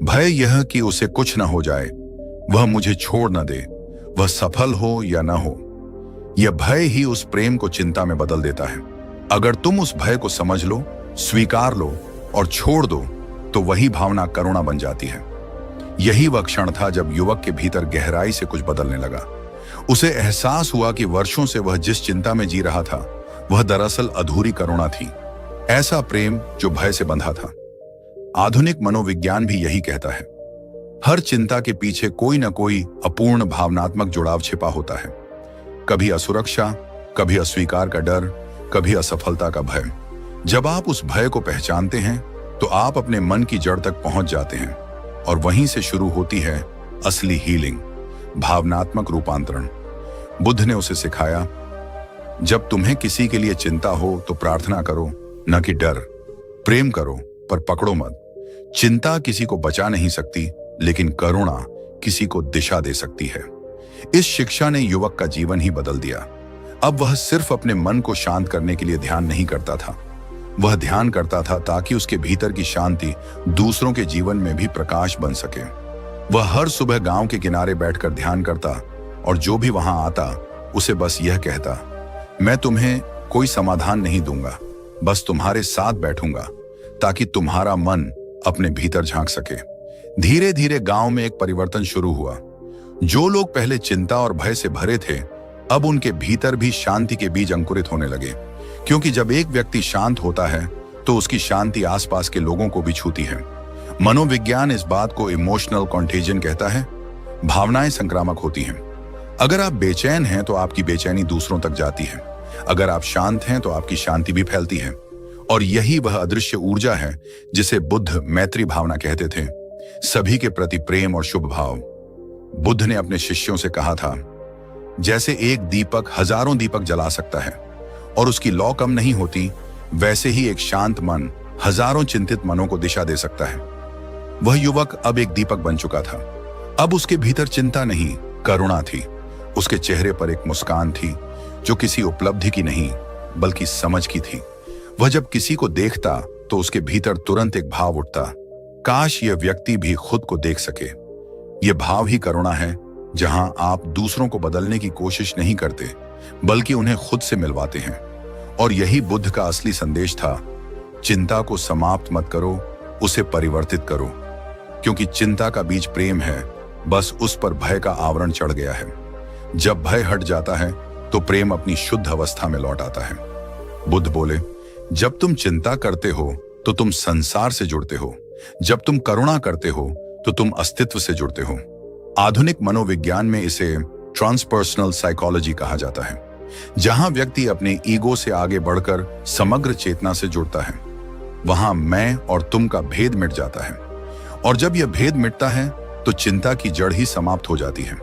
भय यह कि उसे कुछ न हो जाए, वह मुझे छोड़ न दे, वह सफल हो या न हो। यह भय ही उस प्रेम को चिंता में बदल देता है। अगर तुम उस भय को समझ लो, स्वीकार लो और छोड़ दो तो वही भावना करुणा बन जाती है। यही वह क्षण था जब युवक के भीतर गहराई से कुछ बदलने लगा। उसे एहसास हुआ कि वर्षों से वह जिस चिंता में जी रहा था वह दरअसल अधूरी करुणा थी, ऐसा प्रेम जो भय से बंधा था। आधुनिक मनोविज्ञान भी यही कहता है, हर चिंता के पीछे कोई न कोई अपूर्ण भावनात्मक जुड़ाव छिपा होता है। कभी असुरक्षा, कभी अस्वीकार का डर, कभी असफलता का भय। जब आप उस भय को पहचानते हैं तो आप अपने मन की जड़ तक पहुंच जाते हैं और वहीं से शुरू होती है असली हीलिंग, भावनात्मक रूपांतरण। बुद्ध ने उसे सिखाया, जब तुम्हें किसी के लिए चिंता हो तो प्रार्थना करो, न कि डर। प्रेम करो पर पकड़ो मत। चिंता किसी को बचा नहीं सकती, लेकिन करुणा किसी को दिशा दे सकती है। इस शिक्षा ने युवक का जीवन ही बदल दिया। अब वह सिर्फ अपने मन को शांत करने के लिए ध्यान नहीं करता था, वह ध्यान करता था ताकि उसके भीतर की शांति दूसरों के जीवन में भी प्रकाश बन सके। वह हर सुबह गांव के किनारे बैठकर ध्यान करता और जो भी वहां आता उसे बस यह कहता, मैं तुम्हें कोई समाधान नहीं दूंगा, बस तुम्हारे साथ बैठूंगा ताकि तुम्हारा मन अपने भीतर झांक सके। धीरे धीरे गांव में एक परिवर्तन शुरू हुआ। जो लोग पहले चिंता और भय से भरे थे, अब उनके भीतर भी शांति के बीज अंकुरित होने लगे। क्योंकि जब एक व्यक्ति शांत होता है तो उसकी शांति आसपास के लोगों को भी छूती है। मनोविज्ञान इस बात को इमोशनल कॉन्टेजन कहता है। भावनाएं संक्रामक होती हैं। अगर आप बेचैन हैं तो आपकी बेचैनी दूसरों तक जाती है। अगर आप शांत हैं तो आपकी शांति भी फैलती है। और यही वह अदृश्य ऊर्जा है जिसे बुद्ध मैत्री भावना कहते थे, सभी के प्रति प्रेम और शुभ भाव। बुद्ध ने अपने शिष्यों से कहा था, जैसे एक दीपक हजारों दीपक जला सकता है और उसकी लौ कम नहीं होती, वैसे ही एक शांत मन हजारों चिंतित मनों को दिशा दे सकता है। वह युवक अब एक दीपक बन चुका था। अब उसके भीतर चिंता नहीं, करुणा थी। उसके चेहरे पर एक मुस्कान थी जो किसी उपलब्धि की नहीं बल्कि समझ की थी। वह जब किसी को देखता तो उसके भीतर तुरंत एक भाव उठता, काश यह व्यक्ति भी खुद को देख सके। यह भाव ही करुणा है, जहां आप दूसरों को बदलने की कोशिश नहीं करते बल्कि उन्हें खुद से मिलवाते हैं। और यही बुद्ध का असली संदेश था, चिंता को समाप्त मत करो, उसे परिवर्तित करो। क्योंकि चिंता का बीज प्रेम है, बस उस पर भय का आवरण चढ़ गया है। जब भय हट जाता है तो प्रेम अपनी शुद्ध अवस्था में लौट आता है। बुद्ध बोले, जब तुम चिंता करते हो तो तुम संसार से जुड़ते हो, जब तुम करुणा करते हो तो तुम अस्तित्व से जुड़ते हो। आधुनिक मनोविज्ञान में इसे ट्रांसपर्सनल साइकोलॉजी कहा जाता है, जहां व्यक्ति अपने ईगो से आगे बढ़कर समग्र चेतना से जुड़ता है। वहां मैं और तुम का भेद मिट जाता है। और जब यह भेद मिटता है तो चिंता की जड़ ही समाप्त हो जाती है,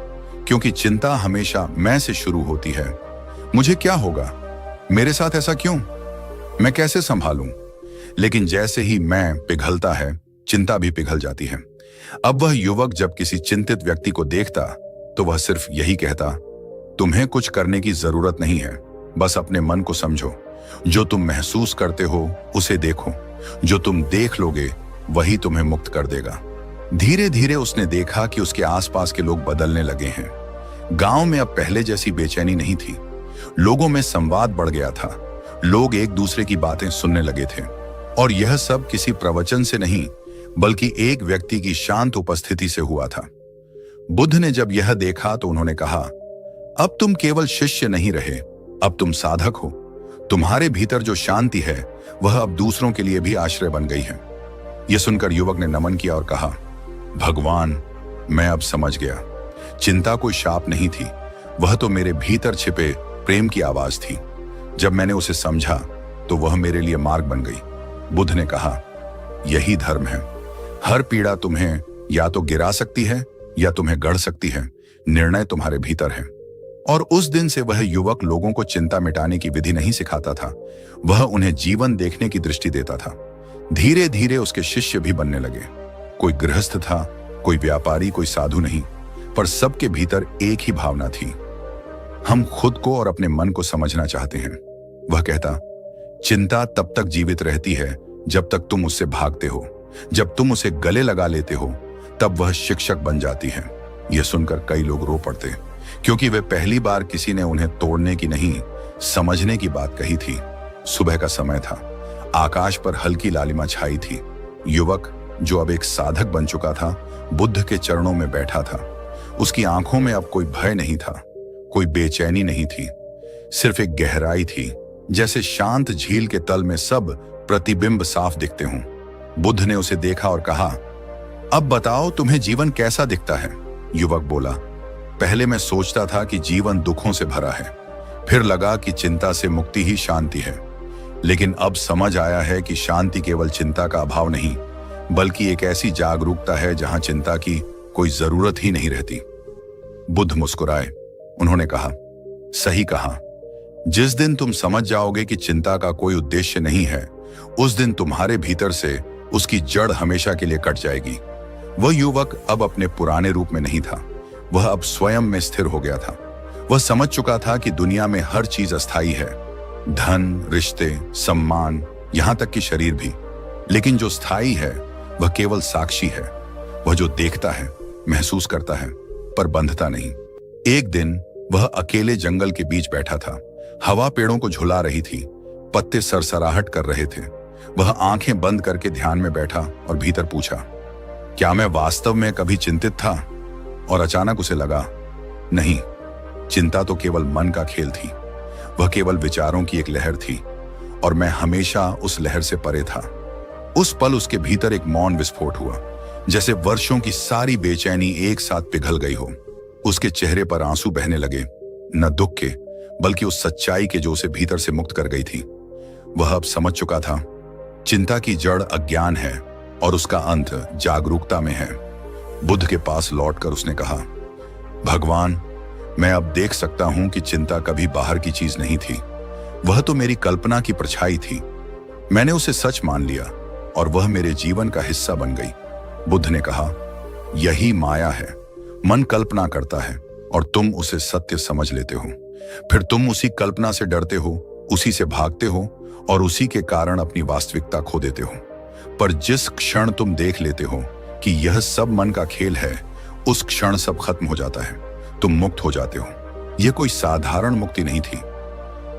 क्योंकि चिंता हमेशा मैं से शुरू होती है। मुझे क्या होगा, मेरे साथ ऐसा क्यों, मैं कैसे संभालूं। लेकिन जैसे ही मैं पिघलता है, चिंता भी पिघल जाती है। अब वह युवक जब किसी चिंतित व्यक्ति को देखता तो वह सिर्फ यही कहता, तुम्हें कुछ करने की जरूरत नहीं है, बस अपने मन को समझो। जो तुम महसूस करते हो उसे देखो, जो तुम देख लोगे वही तुम्हें मुक्त कर देगा। धीरे धीरे उसने देखा कि उसके आसपास के लोग बदलने लगे हैं। गांव में अब पहले जैसी बेचैनी नहीं थी। लोगों में संवाद बढ़ गया था। लोग एक दूसरे की बातें सुनने लगे थे। और यह सब किसी प्रवचन से नहीं बल्कि एक व्यक्ति की शांत उपस्थिति से हुआ था। बुद्ध ने जब यह देखा तो उन्होंने कहा, अब तुम केवल शिष्य नहीं रहे, अब तुम साधक हो। तुम्हारे भीतर जो शांति है वह अब दूसरों के लिए भी आश्रय बन गई है। यह सुनकर युवक ने नमन किया और कहा, भगवान, मैं अब समझ गया। चिंता कोई शाप नहीं थी, वह तो मेरे भीतर छिपे प्रेम की आवाज थी। जब मैंने उसे समझा तो वह मेरे लिए मार्ग बन गई। बुद्ध ने कहा, यही धर्म है। हर पीड़ा तुम्हें या तो गिरा सकती है या तुम्हें गढ़ सकती है। निर्णय तुम्हारे भीतर है। और उस दिन से वह युवक लोगों को चिंता मिटाने की विधि नहीं सिखाता था, वह उन्हें जीवन देखने की दृष्टि देता था। धीरे धीरे उसके शिष्य भी बनने लगे। कोई गृहस्थ था, कोई व्यापारी, कोई साधु नहीं, पर सबके भीतर एक ही भावना थी, हम खुद को और अपने मन को समझना चाहते हैं। वह कहता, चिंता तब तक जीवित रहती है जब तक तुम उससे भागते हो। जब तुम उसे गले लगा लेते हो तब वह शिक्षक बन जाती है। यह सुनकर कई लोग रो पड़ते, क्योंकि वे पहली बार किसी ने उन्हें तोड़ने की नहीं, समझने की बात कही थी। सुबह का समय था, आकाश पर हल्की लालिमा छाई थी। युवक, जो अब एक साधक बन चुका था, बुद्ध के चरणों में बैठा था। उसकी आंखों में अब कोई भय नहीं था, कोई बेचैनी नहीं थी, सिर्फ एक गहराई थी, जैसे शांत झील के तल में सब प्रतिबिंब साफ दिखते हों। बुद्ध ने उसे देखा और कहा, अब बताओ तुम्हें जीवन कैसा दिखता है। युवक बोला, पहले मैं सोचता था कि जीवन दुखों से भरा है, फिर लगा कि चिंता से मुक्ति ही शांति है। लेकिन अब समझ आया है कि शांति केवल चिंता का अभाव नहीं, बल्कि एक ऐसी जागरूकता है जहां चिंता की कोई जरूरत ही नहीं रहती। बुद्ध मुस्कुराए। उन्होंने कहा, सही कहा। जिस दिन तुम समझ जाओगे कि चिंता का कोई उद्देश्य नहीं है, उस दिन तुम्हारे भीतर से उसकी जड़ हमेशा के लिए कट जाएगी। वह युवक अब अपने पुराने रूप में नहीं था, वह अब स्वयं में स्थिर हो गया था। वह समझ चुका था कि दुनिया में हर चीज अस्थायी है, धन, रिश्ते, सम्मान, यहां तक कि शरीर भी। लेकिन जो स्थायी है वह केवल साक्षी है। वह जो देखता है, महसूस करता है, पर बंधता नहीं। एक दिन वह अकेले जंगल के बीच बैठा था। हवा पेड़ों को झुला रही थी, पत्ते सरसराहट कर रहे थे। वह आंखें बंद करके ध्यान में बैठा और भीतर पूछा, क्या मैं वास्तव में कभी चिंतित था? और अचानक उसे लगा, नहीं, चिंता तो केवल मन का खेल थी। वह केवल विचारों की एक लहर थी और मैं हमेशा उस लहर से परे था। उस पल उसके भीतर एक मौन विस्फोट हुआ, जैसे वर्षों की सारी बेचैनी एक साथ पिघल गई हो। उसके चेहरे पर आंसू बहने लगे, न दुख के बल्कि उस सच्चाई के जो उसे भीतर से मुक्त कर गई थी। वह अब समझ चुका था, चिंता की जड़ अज्ञान है और उसका अंत जागरूकता में है। बुद्ध के पास लौटकर उसने कहा, भगवान, मैं अब देख सकता हूं कि चिंता कभी बाहर की चीज नहीं थी, वह तो मेरी कल्पना की परछाई थी। मैंने उसे सच मान लिया और वह मेरे जीवन का हिस्सा बन गई। बुद्ध ने कहा, यही माया है। मन कल्पना करता है और तुम उसे सत्य समझ लेते हो। फिर तुम उसी कल्पना से डरते हो, उसी से भागते हो और उसी के कारण अपनी वास्तविकता खो देते हो। पर जिस क्षण तुम देख लेते हो कि यह सब मन का खेल है, उस क्षण सब खत्म हो जाता है, तुम मुक्त हो जाते हो। यह कोई साधारण मुक्ति नहीं थी,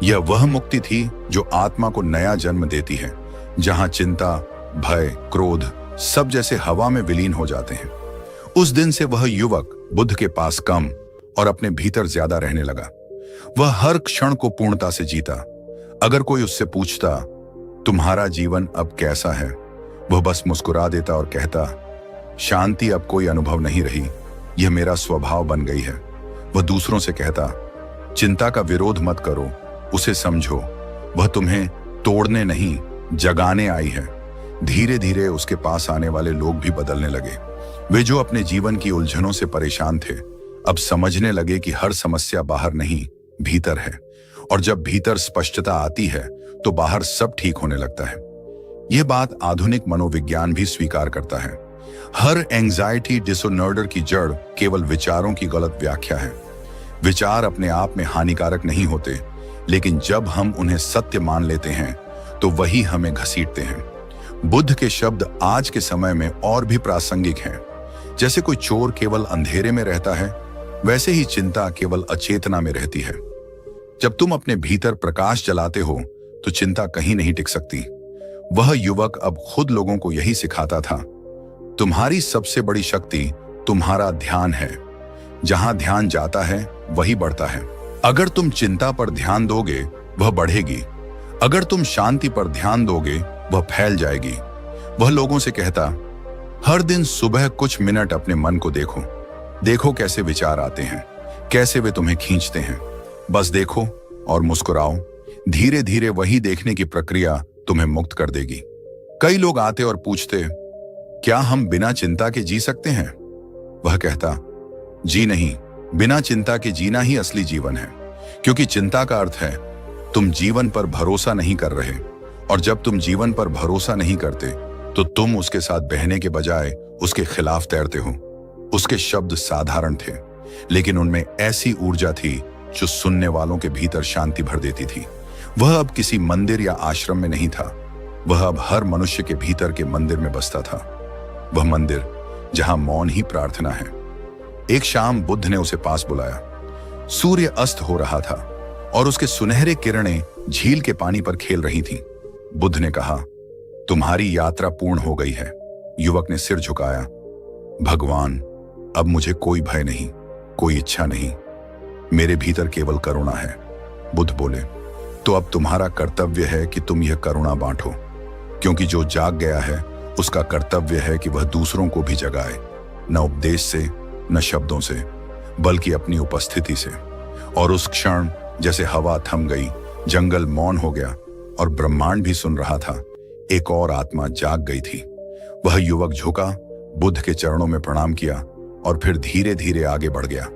यह वह मुक्ति थी जो आत्मा को नया जन्म देती है, जहां चिंता, भय, क्रोध सब जैसे हवा में विलीन हो जाते हैं। उस दिन से वह युवक बुद्ध के पास कम और अपने भीतर ज्यादा रहने लगा। वह हर क्षण को पूर्णता से जीता। अगर कोई उससे पूछता, तुम्हारा जीवन अब कैसा है, वह बस मुस्कुरा देता और कहता, शांति अब कोई अनुभव नहीं रही, यह मेरा स्वभाव बन गई है। वह दूसरों से कहता, चिंता का विरोध मत करो, उसे समझो, वह तुम्हें तोड़ने नहीं जगाने आई है। धीरे धीरे उसके पास आने वाले लोग भी बदलने लगे। वे जो अपने जीवन की उलझनों से परेशान थे, अब समझने लगे कि हर समस्या बाहर नहीं, भीतर है, और जब भीतर स्पष्टता आती है तो बाहर सब ठीक होने लगता है। यह बात आधुनिक मनोविज्ञान भी स्वीकार करता है। हर एंजाइटी डिसऑर्डर की जड़ केवल विचारों की गलत व्याख्या है। विचार अपने आप में हानिकारक नहीं होते, लेकिन जब हम उन्हें सत्य मान लेते हैं तो वही हमें घसीटते हैं। बुद्ध के शब्द आज के समय में और भी प्रासंगिक हैं। जैसे कोई चोर केवल अंधेरे में रहता है, वैसे ही चिंता केवल अचेतना में रहती है। जब तुम अपने भीतर प्रकाश जलाते हो तो चिंता कहीं नहीं टिक सकती। वह युवक अब खुद लोगों को यही सिखाता था, तुम्हारी सबसे बड़ी शक्ति तुम्हारा ध्यान है। जहां ध्यान जाता है वही बढ़ता है। अगर तुम चिंता पर ध्यान दोगे वह बढ़ेगी, अगर तुम शांति पर ध्यान दोगे वह फैल जाएगी। वह लोगों से कहता, हर दिन सुबह कुछ मिनट अपने मन को देखो, देखो कैसे विचार आते हैं, कैसे वे तुम्हें खींचते हैं। बस देखो और मुस्कुराओ। धीरे धीरे वही देखने की प्रक्रिया तुम्हें मुक्त कर देगी। कई लोग आते और पूछते, क्या हम बिना चिंता के जी सकते हैं? वह कहता, जी नहीं, बिना चिंता के जीना ही असली जीवन है। क्योंकि चिंता का अर्थ है तुम जीवन पर भरोसा नहीं कर रहे, और जब तुम जीवन पर भरोसा नहीं करते तो तुम उसके साथ बहने के बजाय उसके खिलाफ तैरते हो। उसके शब्द साधारण थे, लेकिन उनमें ऐसी ऊर्जा थी जो सुनने वालों के भीतर शांति भर देती थी। वह अब किसी मंदिर या आश्रम में नहीं था, वह अब हर मनुष्य के भीतर के मंदिर में बसता था। वह मंदिर जहां मौन ही प्रार्थना है। एक शाम बुद्ध ने उसे पास बुलाया। सूर्य अस्त हो रहा था और उसके सुनहरे किरणें झील के पानी पर खेल रही थीं। बुद्ध ने कहा, तुम्हारी यात्रा पूर्ण हो गई है। युवक ने सिर झुकाया। भगवान, अब मुझे कोई भय नहीं, कोई इच्छा नहीं, मेरे भीतर केवल करुणा है। बुद्ध बोले, तो अब तुम्हारा कर्तव्य है कि तुम यह करुणा बांटो, क्योंकि जो जाग गया है उसका कर्तव्य है कि वह दूसरों को भी जगाए, न उपदेश से, न शब्दों से, बल्कि अपनी उपस्थिति से। और उस क्षण जैसे हवा थम गई, जंगल मौन हो गया और ब्रह्मांड भी सुन रहा था, एक और आत्मा जाग गई थी। वह युवक झुका, बुद्ध के चरणों में प्रणाम किया और फिर धीरे धीरे आगे बढ़ गया।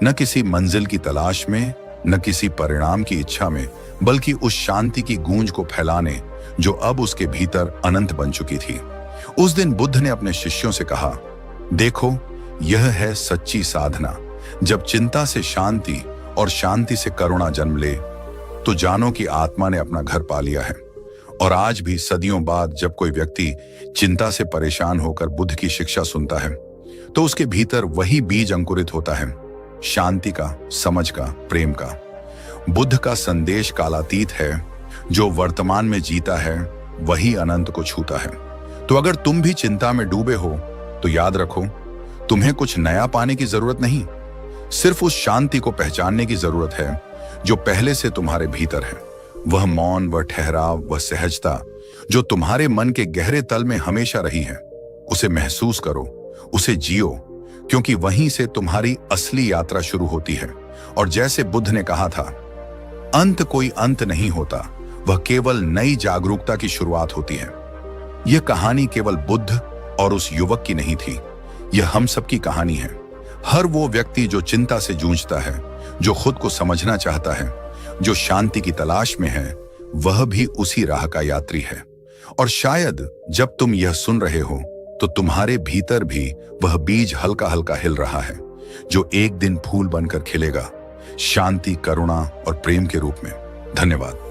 न किसी मंजिल की तलाश में, न किसी परिणाम की इच्छा में, बल्कि उस शांति की गूंज को फैलाने जो अब उसके भीतर अनंत बन चुकी थी। उस दिन बुद्ध ने अपने शिष्यों से कहा, देखो, यह है सच्ची साधना। जब चिंता से शांति और शांति से करुणा जन्म ले तो जानो कि आत्मा ने अपना घर पा लिया है। और आज भी सदियों बाद जब कोई व्यक्ति चिंता से परेशान होकर बुद्ध की शिक्षा सुनता है तो उसके भीतर वही बीज अंकुरित होता है, शांति का, समझ का, प्रेम का। बुद्ध का संदेश कालातीत है, जो वर्तमान में जीता है वही अनंत को छूता है। तो अगर तुम भी चिंता में डूबे हो तो याद रखो, तुम्हें कुछ नया पाने की जरूरत नहीं, सिर्फ उस शांति को पहचानने की जरूरत है जो पहले से तुम्हारे भीतर है। वह मौन, वह ठहराव, वह सहजता जो तुम्हारे मन के गहरे तल में हमेशा रही है। उसे महसूस करो, उसे जियो, क्योंकि वहीं से तुम्हारी असली यात्रा शुरू होती है। और जैसे बुद्ध ने कहा था, अंत कोई अंत नहीं होता, वह केवल नई जागरूकता की शुरुआत होती है। यह कहानी केवल बुद्ध और उस युवक की नहीं थी, यह हम सबकी कहानी है। हर वो व्यक्ति जो चिंता से जूझता है, जो खुद को समझना चाहता है, जो शांति की तलाश में है, वह भी उसी राह का यात्री है। और शायद जब तुम यह सुन रहे हो तो तुम्हारे भीतर भी वह बीज हल्का हल्का हिल रहा है, जो एक दिन फूल बनकर खिलेगा, शांति, करुणा और प्रेम के रूप में। धन्यवाद।